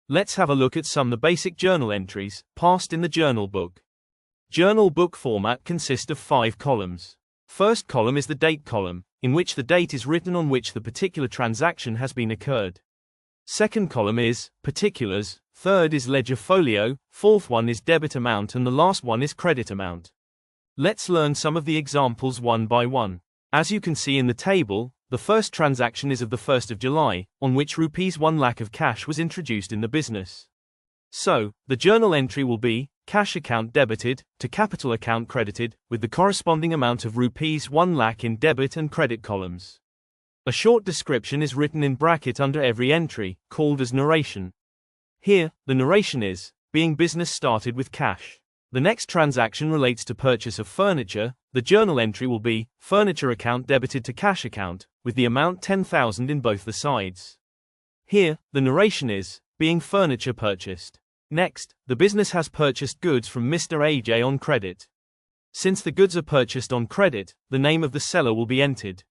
Let's have a look at some of the basic journal entries passed in the journal book. Journal book format consists of 5 columns. First column is the date column, in which the date is written on which the particular transaction has been occurred. Second column is particulars, third is ledger folio, fourth one is debit amount, and the last one is credit amount. Let's learn some of the examples one by one. As you can see in the table, the first transaction is of the 1st of July, on which rupees 1 lakh of cash was introduced in the business. So, the journal entry will be, cash account debited, to capital account credited, with the corresponding amount of rupees 1 lakh in debit and credit columns. A short description is written in bracket under every entry, called as narration. Here, the narration is, being business started with cash. The next transaction relates to purchase of furniture. The journal entry will be, furniture account debited to cash account, with the amount 10,000 in both the sides. Here, the narration is, being furniture purchased. Next, the business has purchased goods from Mr. AJ on credit. Since the goods are purchased on credit, the name of the seller will be entered.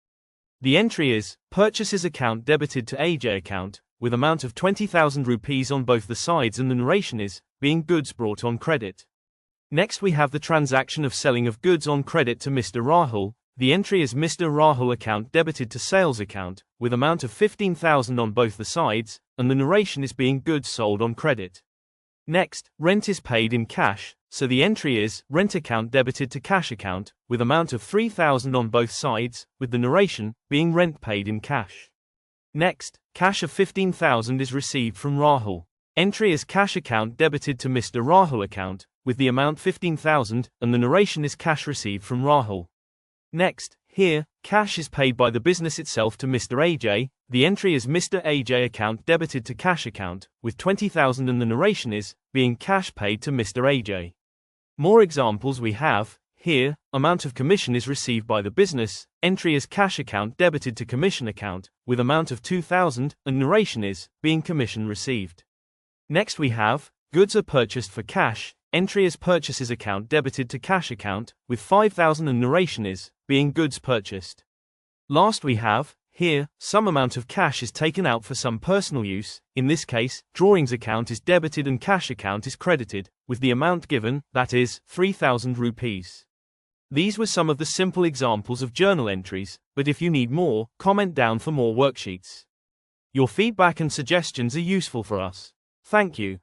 The entry is, purchases account debited to AJ account, with amount of 20,000 rupees on both the sides, and the narration is, being goods brought on credit. Next we have the transaction of selling of goods on credit to Mr. Rahul. The entry is Mr. Rahul account debited to sales account, with amount of 15,000 on both the sides, and the narration is being goods sold on credit. Next, rent is paid in cash, so the entry is, rent account debited to cash account, with amount of 3,000 on both sides, with the narration, being rent paid in cash. Next, cash of 15,000 is received from Rahul. Entry is cash account debited to Mr. Rahul account, with the amount 15,000, and the narration is cash received from Rahul. Next, here, cash is paid by the business itself to Mr. AJ. The entry is Mr. AJ account debited to cash account, with 20,000, and the narration is, being cash paid to Mr. AJ. More examples we have. Here, amount of commission is received by the business. Entry is cash account debited to commission account, with amount of 2,000, and narration is, being commission received. Next we have, goods are purchased for cash. Entry is purchases account debited to cash account, with 5,000, and narration is, being goods purchased. Last we have, here, some amount of cash is taken out for some personal use. In this case, drawings account is debited and cash account is credited, with the amount given, that is, 3,000 rupees. These were some of the simple examples of journal entries, but if you need more, comment down for more worksheets. Your feedback and suggestions are useful for us. Thank you.